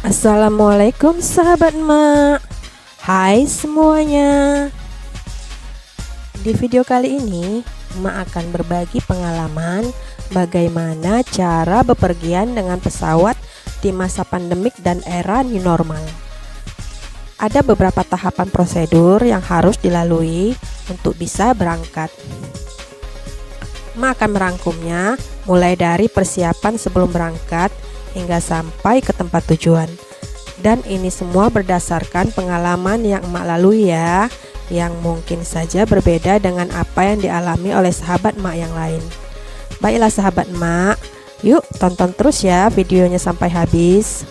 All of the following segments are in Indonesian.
Assalamualaikum sahabat emak. Hai semuanya. Di video kali ini emak akan berbagi pengalaman bagaimana cara bepergian dengan pesawat di masa pandemik dan era new normal. Ada beberapa tahapan prosedur yang harus dilalui untuk bisa berangkat. Emak akan merangkumnya mulai dari persiapan sebelum berangkat hingga sampai ke tempat tujuan. Dan ini semua berdasarkan pengalaman yang emak lalui ya, yang mungkin saja berbeda dengan apa yang dialami oleh sahabat emak yang lain. Baiklah sahabat emak, yuk tonton terus ya videonya sampai habis.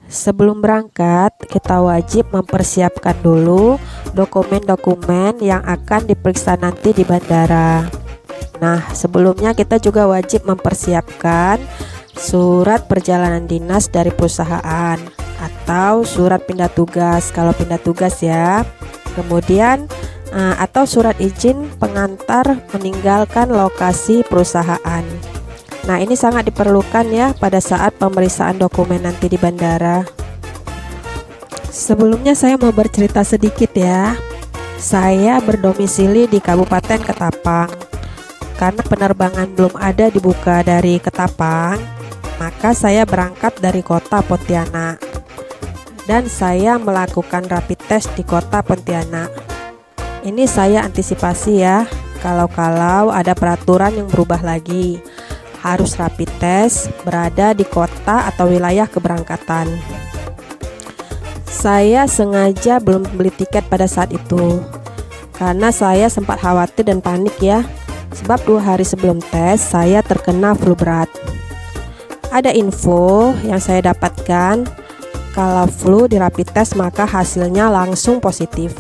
Sebelum berangkat, kita wajib mempersiapkan dulu dokumen-dokumen yang akan diperiksa nanti di bandara. Nah, sebelumnya kita juga wajib mempersiapkan surat perjalanan dinas dari perusahaan atau surat pindah tugas kalau pindah tugas ya. Kemudian atau surat izin pengantar meninggalkan lokasi perusahaan. Nah, ini sangat diperlukan ya pada saat pemeriksaan dokumen nanti di bandara. Sebelumnya saya mau bercerita sedikit ya. Saya berdomisili di Kabupaten Ketapang. Karena penerbangan belum ada dibuka dari Ketapang, maka saya berangkat dari kota Pontianak. Dan saya melakukan rapid test di kota Pontianak. Ini saya antisipasi ya, kalau ada peraturan yang berubah lagi. Harus rapid test berada di kota atau wilayah keberangkatan. Saya sengaja belum beli tiket pada saat itu karena saya sempat khawatir dan panik ya, sebab 2 hari sebelum tes saya terkena flu berat. Ada info yang saya dapatkan kalau flu di rapid test maka hasilnya langsung positif.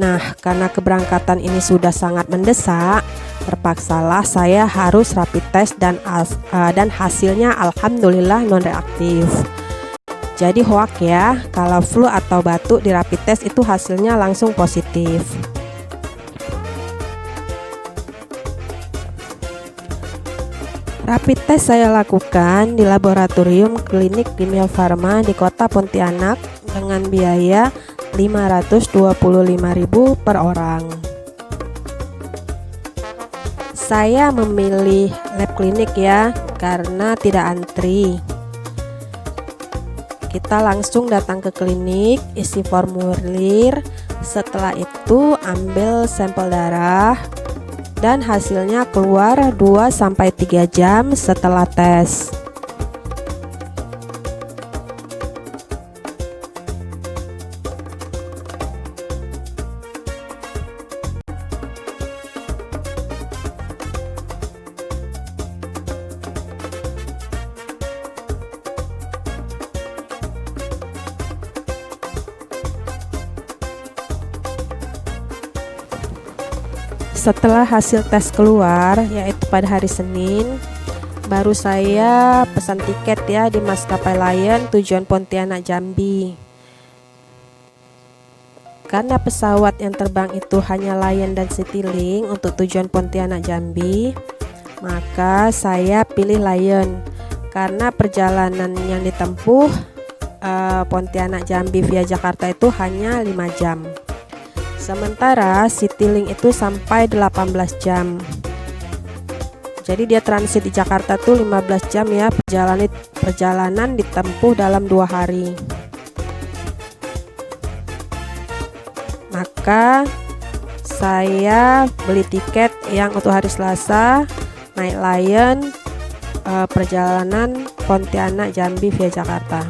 Nah, karena keberangkatan ini sudah sangat mendesak, terpaksalah saya harus rapid test dan hasilnya alhamdulillah non reaktif. Jadi hoak ya, kalau flu atau batuk di rapid test itu hasilnya langsung positif. Rapid test saya lakukan di laboratorium klinik Kimia Farma di kota Pontianak dengan biaya 525.000 per orang. Saya memilih lab klinik ya, karena tidak antri. Kita langsung datang ke klinik, isi formulir, setelah itu ambil sampel darah, dan hasilnya keluar 2-3 jam setelah tes. Setelah hasil tes keluar, yaitu pada hari Senin, baru saya pesan tiket ya di maskapai Lion tujuan Pontianak Jambi. Karena pesawat yang terbang itu hanya Lion dan Citylink untuk tujuan Pontianak Jambi, maka saya pilih Lion karena perjalanan yang ditempuh Pontianak Jambi via Jakarta itu hanya 5 jam. Sementara Citylink itu sampai 18 jam. Jadi dia transit di Jakarta tuh 15 jam ya, perjalanan ditempuh dalam 2 hari. Maka saya beli tiket yang untuk hari Selasa naik Lion perjalanan Pontianak Jambi via Jakarta.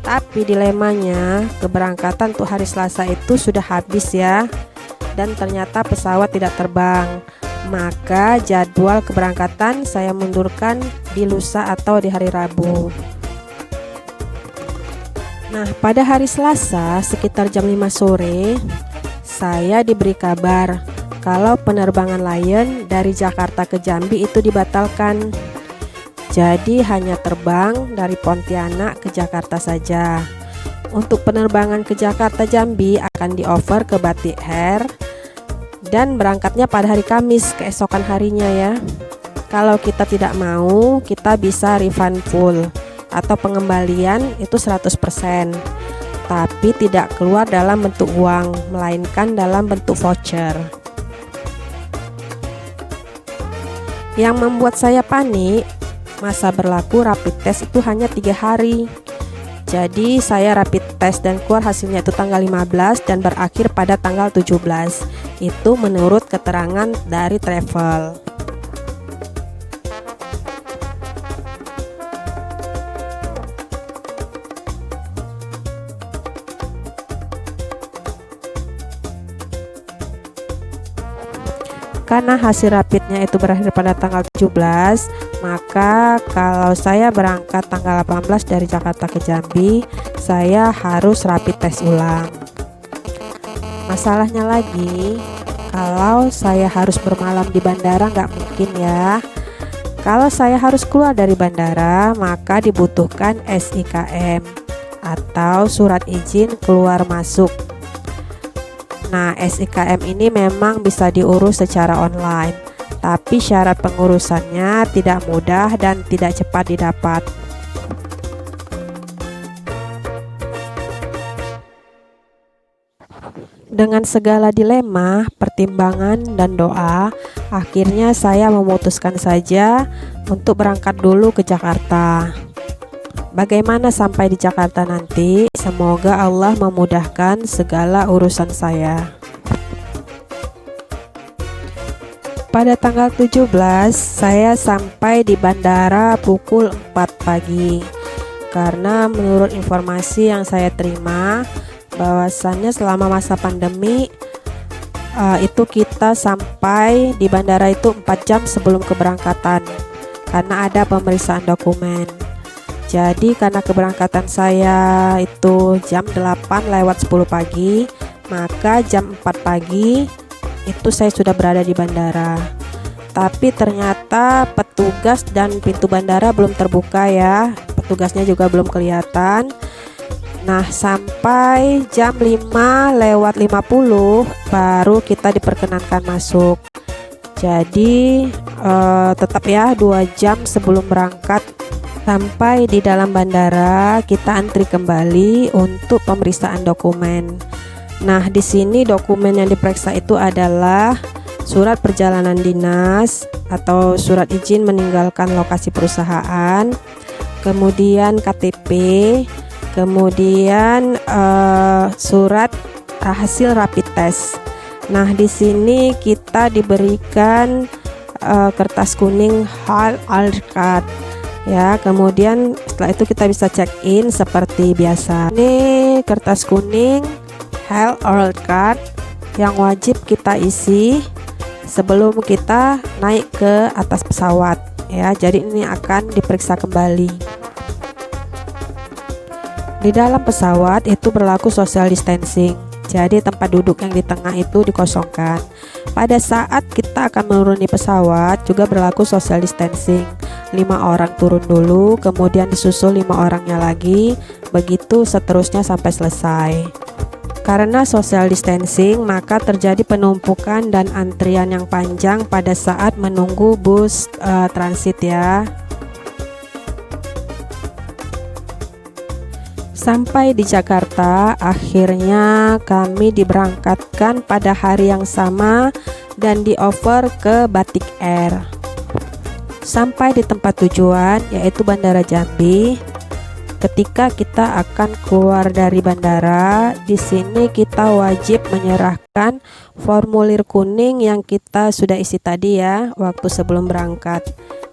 Tapi dilemanya keberangkatan untuk hari Selasa itu sudah habis ya, dan ternyata pesawat tidak terbang. Maka jadwal keberangkatan saya mundurkan di lusa atau di hari Rabu. Nah, pada hari Selasa sekitar jam 5 sore saya diberi kabar kalau penerbangan Lion dari Jakarta ke Jambi itu dibatalkan. Jadi hanya terbang dari Pontianak ke Jakarta saja. Untuk penerbangan ke Jakarta Jambi akan di-over ke Batik Air dan berangkatnya pada hari Kamis keesokan harinya ya. Kalau kita tidak mau, kita bisa refund full atau pengembalian itu 100%, tapi tidak keluar dalam bentuk uang, melainkan dalam bentuk voucher. Yang membuat saya panik, masa berlaku rapid test itu hanya 3 hari. Jadi saya rapid test dan keluar hasilnya itu tanggal 15 dan berakhir pada tanggal 17. Itu menurut keterangan dari travel. Karena hasil rapidnya itu berakhir pada tanggal 17, maka kalau saya berangkat tanggal 18 dari Jakarta ke Jambi, saya harus rapid test ulang. Masalahnya lagi, kalau saya harus bermalam di bandara nggak mungkin ya. Kalau saya harus keluar dari bandara, maka dibutuhkan SIKM atau surat izin keluar masuk. Nah, SIKM ini memang bisa diurus secara online, tapi syarat pengurusannya tidak mudah dan tidak cepat didapat. Dengan segala dilema, pertimbangan, dan doa, akhirnya saya memutuskan saja untuk berangkat dulu ke Jakarta. Bagaimana sampai di Jakarta nanti? Semoga Allah memudahkan segala urusan saya. Pada tanggal 17, saya sampai di bandara pukul 4 pagi. Karena menurut informasi yang saya terima, bahwasannya selama masa pandemi itu kita sampai di bandara itu 4 jam sebelum keberangkatan karena ada pemeriksaan dokumen. Jadi karena keberangkatan saya itu jam 8 lewat 10 pagi, maka jam 4 pagi itu saya sudah berada di bandara. Tapi ternyata petugas dan pintu bandara belum terbuka ya, petugasnya juga belum kelihatan. Nah, sampai jam 5 lewat 50 baru kita diperkenankan masuk. Jadi tetap ya 2 jam sebelum berangkat. Sampai di dalam bandara, kita antri kembali untuk pemeriksaan dokumen. Nah, di sini dokumen yang diperiksa itu adalah surat perjalanan dinas atau surat izin meninggalkan lokasi perusahaan, kemudian KTP, kemudian surat hasil rapid test. Nah, di sini kita diberikan kertas kuning hal alert card. Ya, kemudian setelah itu kita bisa check in seperti biasa. Ini kertas kuning health alert card yang wajib kita isi sebelum kita naik ke atas pesawat ya. Jadi ini akan diperiksa kembali. Di dalam pesawat itu berlaku social distancing. Jadi tempat duduk yang di tengah itu dikosongkan. Pada saat kita akan menuruni pesawat juga berlaku social distancing. 5 orang turun dulu, kemudian disusul 5 orangnya lagi, begitu seterusnya sampai selesai. Karena social distancing, maka terjadi penumpukan dan antrian yang panjang pada saat menunggu bus transit ya. Sampai di Jakarta, akhirnya kami diberangkatkan pada hari yang sama dan di-over ke Batik Air. Sampai di tempat tujuan yaitu Bandara Jambi. Ketika kita akan keluar dari bandara, di sini kita wajib menyerahkan formulir kuning yang kita sudah isi tadi ya waktu sebelum berangkat.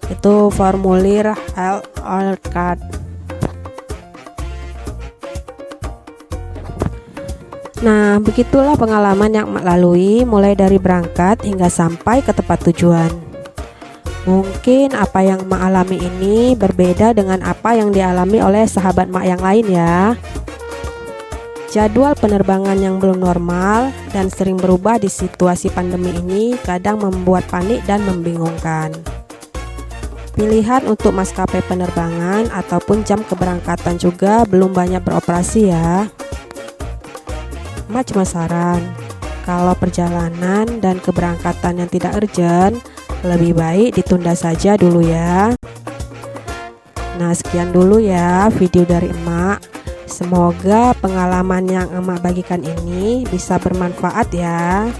Itu formulir health alert card. Nah, begitulah pengalaman yang lalui mulai dari berangkat hingga sampai ke tempat tujuan. Mungkin apa yang Mak alami ini berbeda dengan apa yang dialami oleh sahabat Mak yang lain ya. Jadwal penerbangan yang belum normal dan sering berubah di situasi pandemi ini kadang membuat panik dan membingungkan. Pilihan untuk maskapai penerbangan ataupun jam keberangkatan juga belum banyak beroperasi ya. Emak cuma saran, kalau perjalanan dan keberangkatan yang tidak urgent, lebih baik ditunda saja dulu ya. Nah, sekian dulu ya video dari emak. Semoga pengalaman yang emak bagikan ini bisa bermanfaat ya.